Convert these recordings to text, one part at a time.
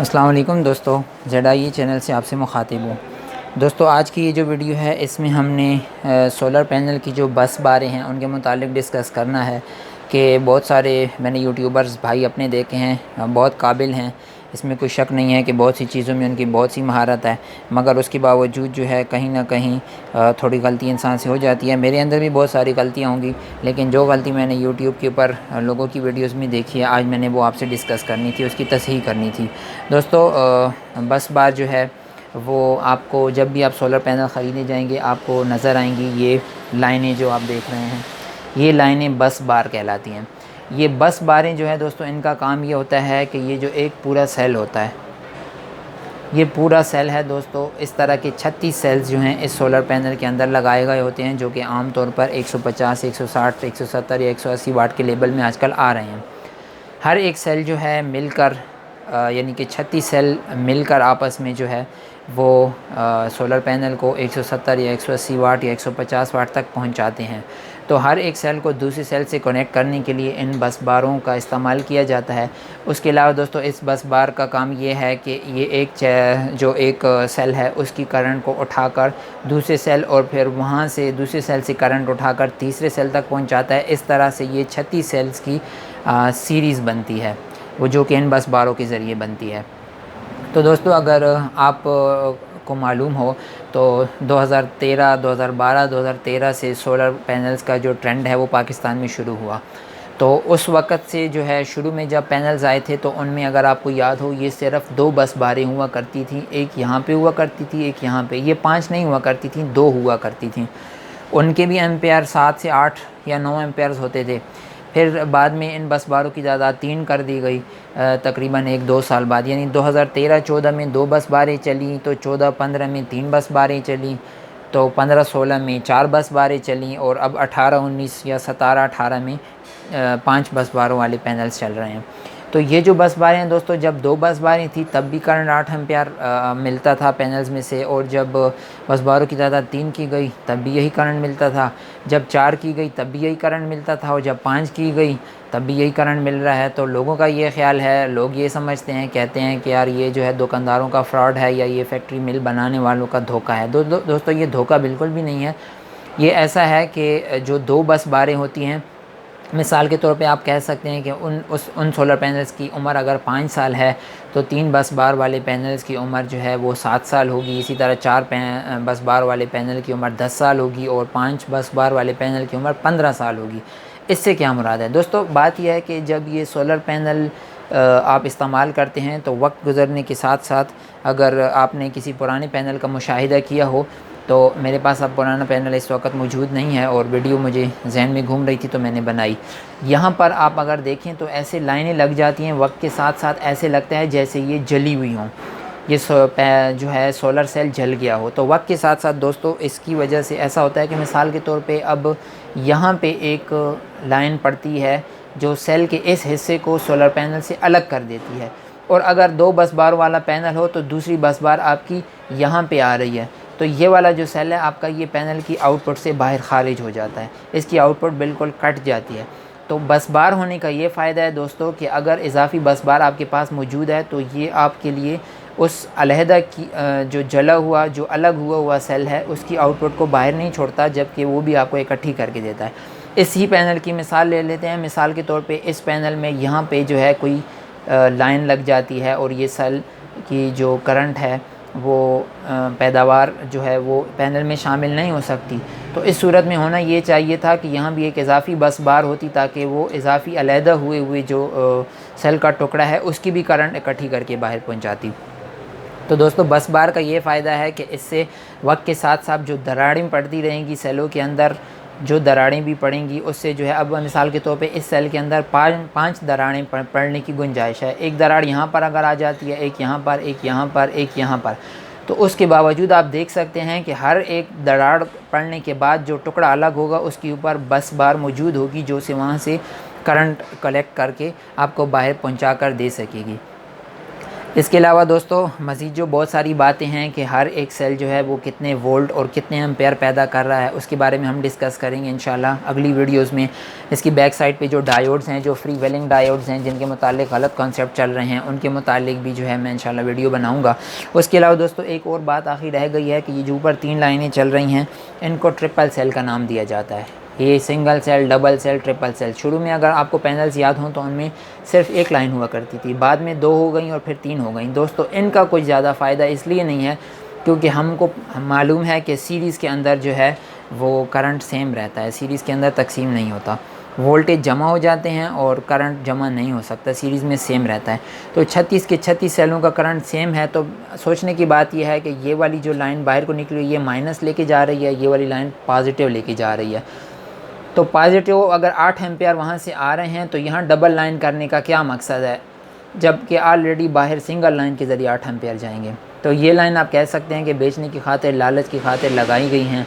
अस्सलाम वालेकुम दोस्तों, ZIE चैनल से आपसे मुखातिब हूँ। दोस्तों, आज की ये जो वीडियो है इसमें हमने सोलर पैनल की जो बस बारें हैं उनके मुतालिक डिस्कस करना है कि बहुत सारे मैंने यूट्यूबर्स भाई अपने देखे हैं, बहुत काबिल हैं। इसमें कोई शक नहीं है कि बहुत सी चीज़ों में उनकी बहुत सी महारत है, मगर उसके बावजूद जो है कहीं ना कहीं थोड़ी गलती इंसान से हो जाती है। मेरे अंदर भी बहुत सारी गलतियाँ होंगी, लेकिन जो गलती मैंने यूट्यूब के ऊपर लोगों की वीडियोस में देखी है, आज मैंने वो आपसे डिस्कस करनी थी, उसकी तसहीह करनी थी। दोस्तों, बस बार जो है वो आपको जब भी आप सोलर पैनल ख़रीदने जाएंगे आपको नज़र आएंगी। ये लाइनें जो आप देख रहे हैं, ये लाइनें बस बार कहलाती हैं। ये बस बारें जो है दोस्तों, इनका काम ये होता है कि ये जो एक पूरा सेल होता है, ये पूरा सेल है दोस्तों, इस तरह के 36 सेल्स जो हैं इस सोलर पैनल के अंदर लगाए गए होते हैं, जो कि आम तौर पर 150, 160, 170 या 180 वाट के लेवल में आजकल आ रहे हैं। हर एक सेल जो है मिलकर यानी कि 36 सेल मिलकर आपस में जो है वो सोलर पैनल को 170 या 180 वाट या 150 वाट तक पहुंचाते हैं। तो हर एक सेल को दूसरी सेल से कनेक्ट करने के लिए इन बस बारों का इस्तेमाल किया जाता है। उसके अलावा दोस्तों, इस बस बार का काम ये है कि ये जो एक सेल है उसकी करंट को उठाकर दूसरे सेल और फिर वहाँ से दूसरे सेल से करंट उठाकर तीसरे सेल तक पहुँचाता है। इस तरह से ये 36 सेल्स की सीरीज़ बनती है, वो जो कि इन बस बारों के ज़रिए बनती है। तो दोस्तों, अगर आप को मालूम हो तो 2013, 2012, 2013 से सोलर पैनल्स का जो ट्रेंड है वो पाकिस्तान में शुरू हुआ। तो उस वक़्त से जो है शुरू में जब पैनल्स आए थे तो उनमें अगर आपको याद हो, ये सिर्फ़ 2 बस बारें हुआ करती थी। एक यहाँ पे हुआ करती थी, एक यहाँ पे। ये 5 नहीं हुआ करती थी, 2 हुआ करती थी। उनके भी एम्पेयर 7 से 8 या 9 एम्पेयर्स होते थे। फिर बाद में इन बस बारों की तादाद 3 कर दी गई तकरीबन 1-2 साल बाद, यानी 2013-14 में 2 बस बारें चली, तो 14-15 में 3 बस बारें चली, तो 15-16 में 4 बस बारें चलीं, और अब 18-19 या 17-18 में 5 बस बारों वाले पैनल्स चल रहे हैं। तो ये जो बस बारें हैं दोस्तों, जब 2 बस बारें थी तब भी करंट 8 एम्पेयर मिलता था पैनल्स में से, और जब बस बारों की तादाद 3 की गई तब भी यही करंट मिलता था, जब 4 की गई तब भी यही करंट मिलता था, और जब 5 की गई तब भी यही करंट मिल रहा है। तो लोगों का ये ख्याल है, लोग ये समझते हैं, कहते हैं कि यार ये जो है दुकानदारों का फ्रॉड है या ये फैक्ट्री मिल बनाने वालों का धोखा है। दोस्तों, ये धोखा बिल्कुल भी नहीं है। ये ऐसा है कि जो 2 बस बारें होती हैं, मिसाल के तौर पे आप कह सकते हैं कि उन सोलर पैनल्स की उम्र अगर 5 साल है तो 3 बस बार वाले पैनल्स की उम्र जो है वो 7 साल होगी। इसी तरह 4 बस बार वाले पैनल की उम्र 10 साल होगी, और 5 बस बार वाले पैनल की उम्र 15 साल होगी। इससे क्या मुराद है दोस्तों? बात यह है कि जब ये सोलर पैनल आप इस्तेमाल करते हैं तो वक्त गुज़रने के साथ साथ, अगर आपने किसी पुराने पैनल का मुशाहिदा किया हो, तो मेरे पास अब पुराना पैनल इस वक्त मौजूद नहीं है और वीडियो मुझे जहन में घूम रही थी तो मैंने बनाई। यहाँ पर आप अगर देखें तो ऐसे लाइनें लग जाती हैं वक्त के साथ साथ, ऐसे लगता है जैसे ये जली हुई हों, ये जो है सोलर सेल जल गया हो। तो वक्त के साथ साथ दोस्तों इसकी वजह से ऐसा होता है कि मिसाल के तौर पे अब यहाँ पे एक लाइन पड़ती है जो सेल के इस हिस्से को सोलर पैनल से अलग कर देती है, और अगर 2 बस बार वाला पैनल हो तो दूसरी बस बार आपकी यहाँ पे आ रही है, तो ये वाला जो सेल है आपका, ये पैनल की आउटपुट से बाहर खारिज हो जाता है, इसकी आउटपुट बिल्कुल कट जाती है। तो बस बार होने का ये फ़ायदा है दोस्तों कि अगर इजाफ़ी बस बार आपके पास मौजूद है तो ये आपके लिए उस अलहदा की जो जला हुआ, जो अलग हुआ सेल है उसकी आउटपुट को बाहर नहीं छोड़ता, जबकि वो भी आपको इकट्ठी करके देता है। इसी पैनल की मिसाल ले लेते हैं। मिसाल के तौर पे इस पैनल में यहाँ पे जो है कोई लाइन लग जाती है और ये सेल की जो करंट है वो पैदावार जो है वो पैनल में शामिल नहीं हो सकती। तो इस सूरत में होना ये चाहिए था कि यहाँ भी एक इजाफ़ी बस बार होती, ताकि वो इजाफ़ी अलहदा हुए जो सेल का टुकड़ा है उसकी भी करंट इकट्ठी करके बाहर पहुँचाती। तो दोस्तों, बस बार का ये फ़ायदा है कि इससे वक्त के साथ साथ जो दरारें पड़ती रहेंगी सेलों के अंदर, जो दरारें भी पड़ेंगी उससे जो है, अब मिसाल के तौर पे इस सेल के अंदर 5 दरारें पड़ने की गुंजाइश है। एक दरार यहाँ पर अगर आ जाती है, एक यहाँ पर, एक यहाँ पर, एक यहाँ पर, तो उसके बावजूद आप देख सकते हैं कि हर एक दरार पड़ने के बाद जो टुकड़ा अलग होगा उसके ऊपर बस बार मौजूद होगी, जो से वहाँ से करंट कलेक्ट करके आपको बाहर पहुँचा कर दे सकेगी। इसके अलावा दोस्तों मज़ीद जो बहुत सारी बातें हैं कि हर एक सेल जो है वो कितने वोल्ट और कितने एम्पेयर पैदा कर रहा है, उसके बारे में हम डिस्कस करेंगे इंशाल्लाह अगली वीडियोस में। इसकी बैक साइड पे जो डायोड्स हैं, जो फ्री व्हीलिंग डायोड्स हैं, जिनके मुतालिक गलत कॉन्सेप्ट चल रहे हैं, उनके मुतालिक भी जो है मैं इंशाल्लाह वीडियो बनाऊँगा। उसके अलावा दोस्तों एक और बात आखिर रह गई है कि ये जो ऊपर 3 लाइनें चल रही हैं, इनको ट्रिपल सेल का नाम दिया जाता है। ये single cell, double cell, triple cell. शुरू में अगर आपको पैनल्स याद हों तो उनमें सिर्फ एक लाइन हुआ करती थी, बाद में 2 हो गई और फिर 3 हो गई। दोस्तों इनका कुछ ज़्यादा फ़ायदा इसलिए नहीं है क्योंकि हमको मालूम है कि सीरीज़ के अंदर जो है वो करंट सेम रहता है, सीरीज़ के अंदर तकसीम नहीं होता, वोल्टेज जमा हो जाते हैं और करंट जमा नहीं हो सकता, सीरीज़ में सेम रहता है। तो 36 के 36 सेलों का करंट सेम है, तो सोचने की बात यह है कि ये वाली जो लाइन बाहर को निकली ये माइनस लेके जा रही है, ये वाली लाइन पॉजिटिव लेके जा रही है। तो पॉजिटिव अगर 8 एम्पेयर वहाँ से आ रहे हैं तो यहाँ डबल लाइन करने का क्या मकसद है, जबकि ऑलरेडी बाहर सिंगल लाइन के ज़रिए 8 एम्पेयर जाएंगे। तो ये लाइन आप कह सकते हैं कि बेचने की खातिर, लालच की खातिर लगाई गई हैं।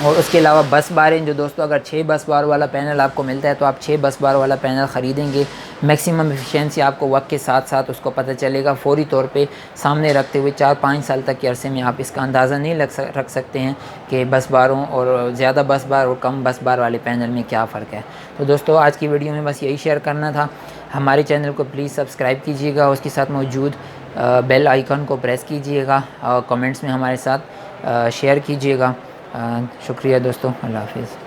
और उसके अलावा बस बारें जो दोस्तों, अगर 6 बस बार वाला पैनल आपको मिलता है तो आप 6 बस बार वाला पैनल ख़रीदेंगे। मैक्सिमम एफिशिएंसी आपको वक्त के साथ साथ उसको पता चलेगा, फ़ौरी तौर पे सामने रखते हुए 4-5 साल तक के अरसे में आप इसका अंदाज़ा नहीं रख सकते हैं कि बस बारों और ज़्यादा बस बार और कम बस बार वाले पैनल में क्या फ़र्क है। तो दोस्तों आज की वीडियो में बस यही शेयर करना था। हमारे चैनल को प्लीज़ सब्सक्राइब कीजिएगा, उसके साथ मौजूद बेल आइकन को प्रेस कीजिएगा, कमेंट्स में हमारे साथ शेयर कीजिएगा। शुक्रिया दोस्तों, अल्लाह हाफ़िज़।